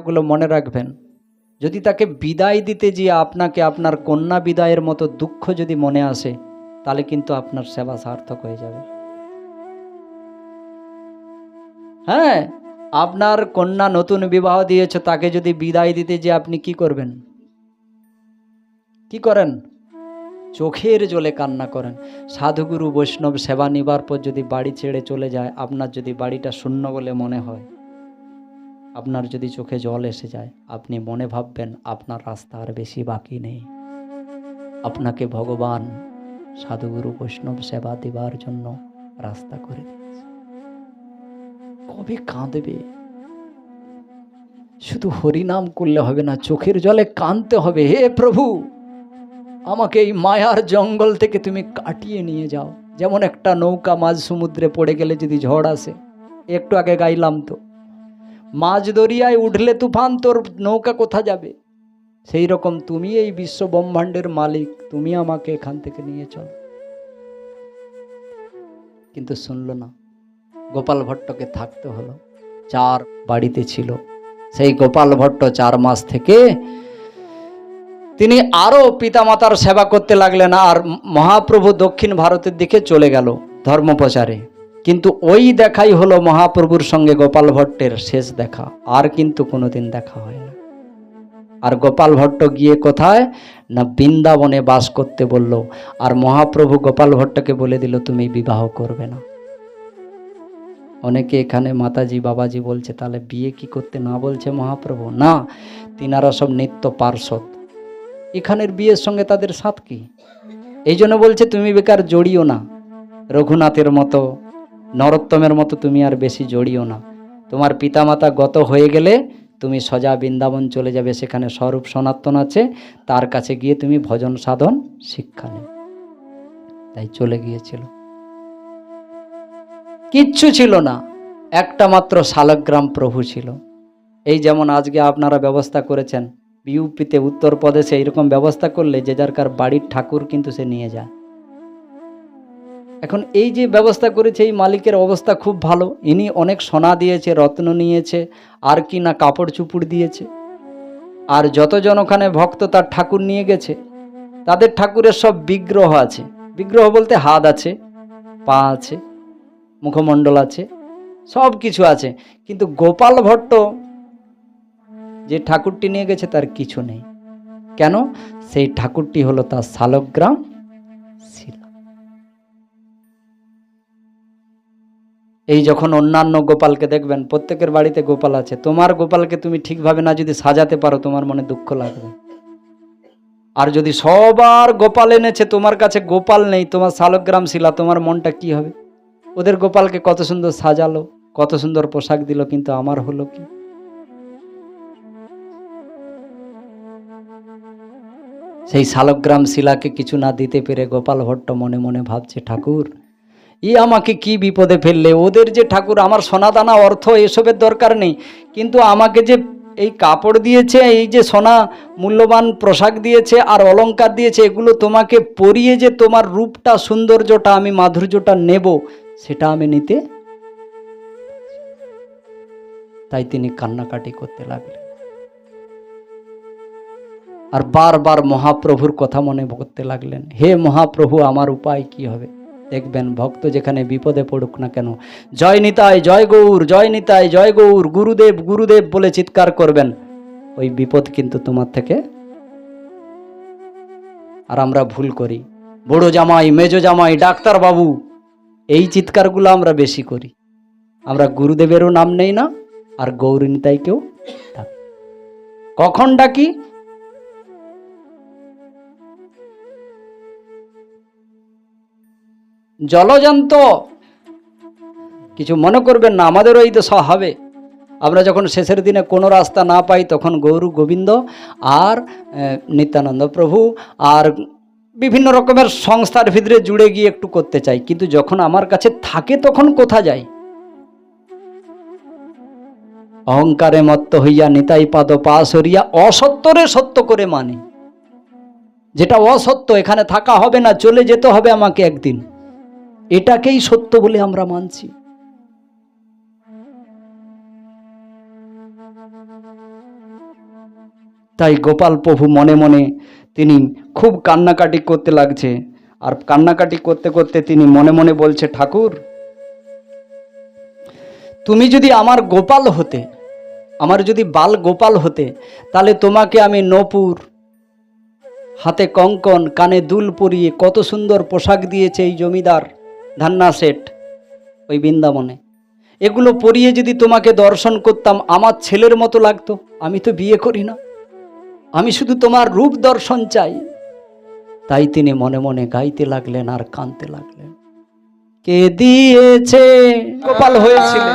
কথাগুলো মনে রাখবেন। যদি তাকে বিদায় দিতে গিয়ে আপনাকে আপনার কন্যা বিদায়ের মতো দুঃখ যদি মনে আসে, তাহলে কিন্তু আপনার সেবা সার্থক হয়ে যাবে। হ্যাঁ, আপনার কন্যা নতুন বিবাহ দিয়েছে, তাকে যদি বিদায় দিতে যে আপনি কি করবেন, কি করেন? চোখের জলে কান্না করেন। সাধুগুরু বৈষ্ণব সেবা নিবার পর যদি বাড়ি ছেড়ে চলে যায়, আপনার যদি বাড়িটা শূন্য বলে মনে হয়, আপনার যদি চোখে জল এসে যায়, আপনি মনে ভাববেন আপনার রাস্তা আর বেশি বাকি নেই। আপনাকে ভগবান সাধুগুরু বৈষ্ণব সেবা দিবার জন্য রাস্তা করে দিয়েছে। কবে কাঁদবে? শুধু হরিনাম করলে হবে না, চোখের জলে কাঁদতে হবে। হে প্রভু, আমাকে এই মায়ার জঙ্গল থেকে তুমি কাটিয়ে নিয়ে যাও। যেমন একটা নৌকা মাঝ সমুদ্রে পড়ে গেলে যদি ঝড় আসে, একটু আগে গাইলাম তো, মাঝ দরিয়ায় উঠলে তুফান, তোর নৌকা কোথা যাবে? সেই রকম তুমি এই বিশ্ব ব্রহ্মাণ্ডের মালিক, তুমি আমাকে এখান থেকে নিয়ে চলো। কিন্তু শুনল না। গোপাল ভট্টকে থাকতে হলো। 4 বাড়িতে ছিল। সেই গোপাল ভট্ট 4 মাস থেকে তিনি আরো পিতামাতার সেবা করতে লাগলেন। আর মহাপ্রভু দক্ষিণ ভারতের দিকে চলে গেল ধর্মপ্রচারে। কিন্তু ওই দেখাই হলো মহাপ্রভুর সঙ্গে গোপাল ভট্টের শেষ দেখা, আর কিন্তু কোনোদিন দেখা হয় না। আর গোপাল ভট্ট গিয়ে কোথায় না বৃন্দাবনে বাস করতে বলল। আর মহাপ্রভু গোপাল ভট্টকে বলে দিল, তুমি বিবাহ করবে না। অনেকে এখানে মাতাজি বাবাজি বলছে, তাহলে বিয়ে কি করতে না বলছে মহাপ্রভু? না, তিনারা সব নিত্য পার্ষদ, এখানের বিয়ের সঙ্গে তাদের সাথ কি? এই জন্য বলছে তুমি বেকার জড়িও না, রঘুনাথের মতো নরোত্তমের মতো তুমি আর বেশি জড়িও না। তোমার পিতামাতা গত হয়ে গেলে তুমি সোজা বৃন্দাবন চলে যাবে, সেখানে স্বরূপ সনাতন আছে, তার কাছে গিয়ে তুমি ভজন সাধন শিক্ষা নেবে। তাই চলে গিয়েছিল। কিচ্ছু ছিল না, একটা মাত্র শালগ্রাম প্রভু ছিল। এই যেমন আজকে আপনারা ব্যবস্থা করেছেন ইউপিতে, উত্তরপ্রদেশে এইরকম ব্যবস্থা করলে যে যার কার বাড়ির ঠাকুর কিন্তু সে নিয়ে যায়। এখন এই যে ব্যবস্থা করেছে এই মালিকের অবস্থা খুব ভালো। ইনি অনেক সোনা দিয়েছে, রত্ন নিয়েছে, আর কি না কাপড় চুপড় দিয়েছে। আর যতজন ওখানে ভক্ত তার ঠাকুর নিয়ে গেছে, তাদের ঠাকুরের সব বিগ্রহ আছে। বিগ্রহ বলতে হাত আছে, পা আছে, মুখমণ্ডল আছে, সব কিছু আছে। কিন্তু গোপাল ভট্ট যে ঠাকুরটি নিয়ে গেছে তার কিছু নেই। কেন? সেই ঠাকুরটি হলো তার শালগ্রাম শিলা। এই যখন অন্যান্য গোপালকে দেখবেন, প্রত্যেকের বাড়িতে গোপাল আছে, তোমার গোপালকে তুমি ঠিকভাবে না যদি সাজাতে পারো, তোমার মনে দুঃখ লাগবে। আর যদি সবার গোপাল এনেছে, তোমার কাছে গোপাল নেই, তোমার শালগ্রাম শিলা, তোমার মনটা কি হবে? ওদের গোপালকে কত সুন্দর সাজালো, কত সুন্দর পোশাক দিল, কিন্তু আমার হলো কি? সেই শালগ্রাম শিলাকে কিছু না দিতে পেরে গোপাল ভট্ট মনে মনে ভাবছে, ঠাকুর আমাকে কি বিপদে ফেললে। ওদের যে ঠাকুর, আমার সোনাদানা অর্থ এসবের দরকার নেই, কিন্তু আমাকে যে এই কাপড় দিয়েছে, এই যে সোনা মূল্যবান পোশাক দিয়েছে আর অলংকার দিয়েছে, এগুলো তোমাকে পরিয়ে যে তোমার রূপটা, সৌন্দর্যটা, আমি মাধুর্যটা নেব, সেটা আমি নিতে। তাই তিনি কান্নাকাটি করতে লাগলেন। আর বারবার মহাপ্রভুর কথা মনে করতে লাগলেন, হে মহাপ্রভু, আমার উপায় কি হবে? দেখবেন ভক্ত যেখানে বিপদে পড়ুক না কেন, জয় নিতাই, জয় গৌর, জয় নিতাই, জয় গৌর, গুরুদেব গুরুদেব বলে চিৎকার করবেন, ওই বিপদ কিন্তু তোমার থেকে। আর আমরা ভুল করি, বড় জামাই, মেজো জামাই, ডাক্তার বাবু, এই চিৎকারগুলো আমরা বেশি করি। আমরা গুরুদেবেরও নাম নেই না, আর গৌর নিতাইকেও ডাকি। কখন ডাকি? জলজান্ত কিছু মনে করবেন না, আমাদেরও এই তো হবে। আমরা যখন শেষের দিনে কোনো রাস্তা না পাই, তখন গৌর গোবিন্দ আর নিত্যানন্দ প্রভু আর বিভিন্ন রকমের সংস্থার ভিতরে জুড়ে গিয়ে একটু করতে চাই, কিন্তু যখন আমার কাছে থাকে তখন কোথা যাই? অহংকারে মত্ত হইয়া নিতাই পাদ পা সরিয়া অসত্যরে সত্য করে মানে। যেটা অসত্য, এখানে থাকা হবে না, চলে যেতে হবে আমাকে একদিন, এটাকেই সত্য বলে আমরা মানছি। তাই গোপাল প্রভু মনে মনে তিনি খুব কান্নাকাটি করতে লাগছে। আর কান্নাকাটি করতে করতে তিনি মনে মনে বলছে, ঠাকুর তুমি যদি আমার গোপাল হতে, আমার যদি বাল গোপাল হতে, তাহলে তোমাকে আমি নূপুর, হাতে কঙ্কন, কানে দুল পরিয়ে, কত সুন্দর পোশাক দিয়েছে এই জমিদার ধান্না শেঠ ওই বৃন্দাবনে, এগুলো পরিয়ে যদি তোমাকে দর্শন করতাম আমার ছেলের মতো লাগতো। আমি তো বিয়ে করি না, আমি শুধু তোমার রূপ দর্শন চাই। তাই তিনি মনে মনে গাইতে লাগলেন আর কাঁদতে লাগলেন। কে দিয়েছে গোপাল হয়েছিলে,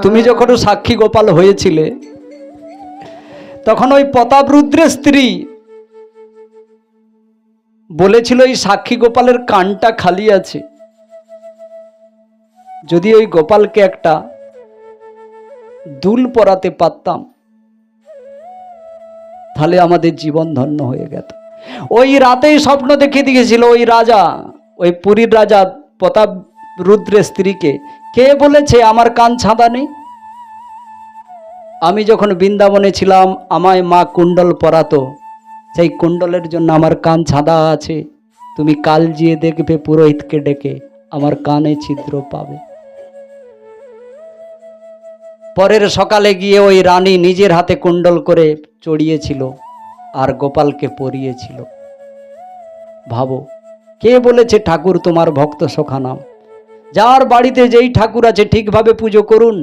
তুমি যখন সাক্ষী গোপাল হয়েছিলে তখন ওই প্রতাপ রুদ্রের স্ত্রী বলেছিল এই সাক্ষী গোপালের কানটা খালি আছে, যদি ওই গোপালকে একটা দুল পরাতে পারতাম তাহলে আমাদের জীবন ধন্য হয়ে গেত। ওই রাতেই স্বপ্ন দেখে দিয়েছিল ওই রাজা, ওই পুরীর রাজা প্রতাপ রুদ্রের স্ত্রীকে, কে বলেছে আমার কান ছাঁদা নেই? আমি যখন বৃন্দাবনে ছিলাম আমায় মা কুণ্ডল পরাতো, সেই কুণ্ডলের জন্য আমার কান ছাঁদা আছে। তুমি কাল গিয়ে দেখবে পুরোহিতকে ডেকে আমার কানে ছিদ্র পাবে। পরের সকালে গিয়ে ওই রানী নিজের হাতে কুণ্ডল করে চড়িয়েছিল আর গোপালকে পরিয়েছিল। ভাবো, কে বলেছে ঠাকুর তোমার ভক্ত সখা নাম? যার বাড়িতে যেই ঠাকুর আছে ঠিকভাবে পুজো করুন,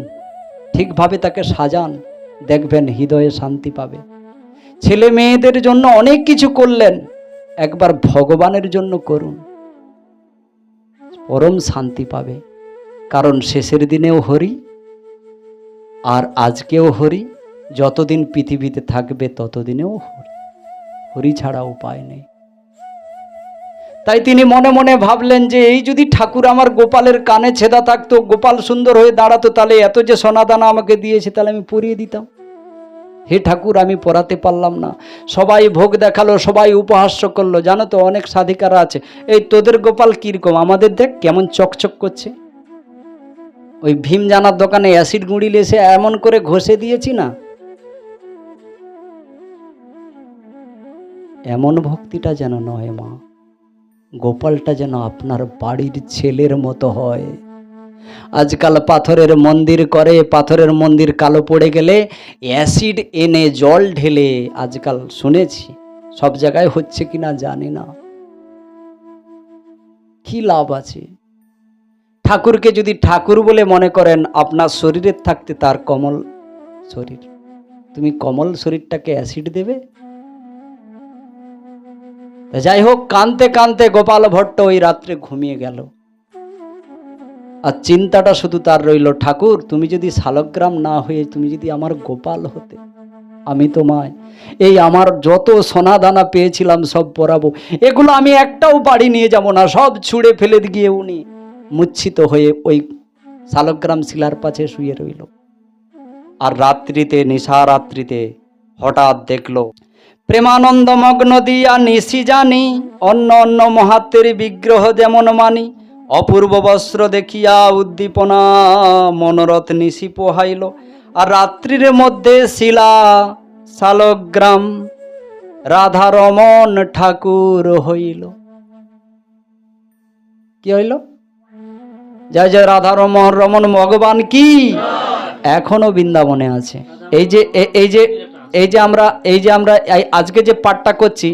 ঠিকভাবে তাকে সাজান, দেখবেন হৃদয়ে শান্তি পাবে। ছেলে মেয়েদের জন্য অনেক কিছু করলেন, একবার ভগবানের জন্য করুন, পরম শান্তি পাবে। কারণ শেষের দিনেও হরি আর আজকেও হরি, যতদিন পৃথিবীতে থাকবে ততদিনেও হরি, হরি ছাড়া উপায় নেই। তাই তিনি মনে মনে ভাবলেন যে এই যদি ঠাকুর আমার গোপালের কানে ছেদা থাকতো, গোপাল সুন্দর হয়ে দাঁড়াতো, তাহলে এত যে সোনাদানা আমাকে দিয়েছে তাহলে আমি পরিয়ে দিতাম। হে ঠাকুর আমি পরাতে পারলাম না, সবাই ভোগ দেখালো, সবাই উপহাস্য করলো। জানো তো অনেক সাধিকারা আছে, এই তোদের গোপাল কিরকম, আমাদের দেখ কেমন চকচক করছে। ওই ভীম জানার দোকানে অ্যাসিড গুঁড়িলে এসে এমন করে ঘষে দিয়েছি না। এমন ভক্তিটা যেন নয় মা, গোপালটা যেন আপনার বাড়ির ছেলের মতো হয়। আজকাল পাথরের মন্দির করে, পাথরের মন্দির কালো পড়ে গেলে অ্যাসিড এনে জল ঢেলে, আজকাল শুনেছি, সব জায়গায় হচ্ছে কিনা জানি না, কি লাভ আছে? ঠাকুরকে যদি ঠাকুর বলে মনে করেন, আপনার শরীরের থাকতে তার কমল শরীর, তুমি কমল শরীরটাকে অ্যাসিড দেবে? যাই হোক, কানতে কানতে গোপাল ভট্ট ওই রাত্রে ঘুমিয়ে গেল। আর চিন্তাটা শুধু তার রইল, ঠাকুর তুমি যদি শালগ্রাম না হয়ে তুমি যদি আমার গোপাল হতে, আমি তোমায় এই আমার যত সোনা দানা পেয়েছিলাম সব পরাবো, এগুলো আমি একটাও বাড়ি নিয়ে যাব না, সব ছুঁড়ে ফেলে গিয়ে উনি মূর্ছিত হয়ে ওই শালগ্রাম শিলার পাশে শুয়ে রইল। আর রাত্রিতে, নিশা রাত্রিতে হঠাৎ দেখলো প্রেমানন্দ মগ্ন দিয়া নিশি জানি, অন্য অন্য মহাত্মের বিগ্রহ যেমন মানি, অপূর্ব বস্ত্র দেখিয়া উদ্দীপনা মনোরথ নিশি পোহাইল। আর রাত্রির মধ্যে শিলা শালগ্রাম রাধা রমন ঠাকুর হইল। কি হইল? জয় জয় রাধা রমন, রমন ভগবান কি এখনো বৃন্দাবনে আছে। এই যে আমরা আজকে যে পাঠটা করছি,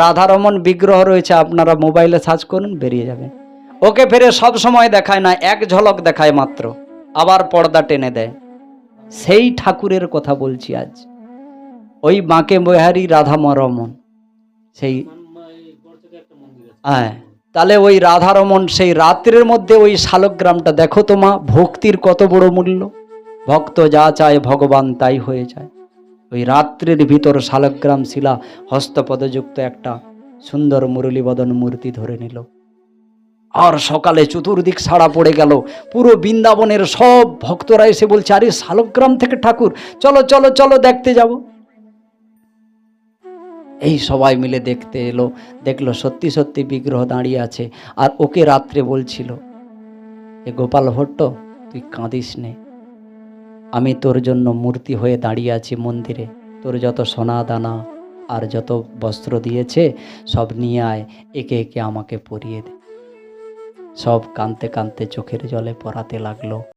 রাধারমন বিগ্রহ রয়েছে, আপনারা মোবাইলে সার্চ করুন বেরিয়ে যাবে। ওকে ফেরে সব সময় দেখায় না, এক ঝলক দেখায় মাত্র, আবার পর্দা টেনে দেয়। সেই ঠাকুরের কথা বলছি আজ, ওই বাঁকে বিহারী রাধারমন, সেই হ্যাঁ, তাহলে ওই রাধারমন সেই রাত্রের মধ্যে ওই শালগ্রামটা দেখো তো মা, ভক্তির কত বড় মূল্য। ভক্ত যা চায় ভগবান তাই হয়ে যায়। ওই রাত্রের ভিতর শালগ্রাম শিলা হস্তপদযুক্ত একটা সুন্দর মুরলীবদন মূর্তি ধরে নিল। আর সকালে চতুর্দিক সাড়া পড়ে গেল, পুরো বৃন্দাবনের সব ভক্তরা এসে বলছে, আরে শালগ্রাম থেকে ঠাকুর, চলো চলো চলো দেখতে যাব। এই সবাই মিলে দেখতে এলো, দেখলো সত্যি সত্যি বিগ্রহ দাঁড়িয়ে আছে। আর ওকে রাত্রে বলছিল, এ গোপাল ভট্ট তুই কাঁদিস নে, আমি তোর জন্য মূর্তি হয়ে দাঁড়িয়ে আছি মন্দিরে, তোর যত সোনা দানা আর যত বস্ত্র দিয়েছে সব নিয়ে আয়, একে একে আমাকে পরিয়ে দে। সব কাঁদতে কাঁদতে চোখের জলে পরাতে লাগলো।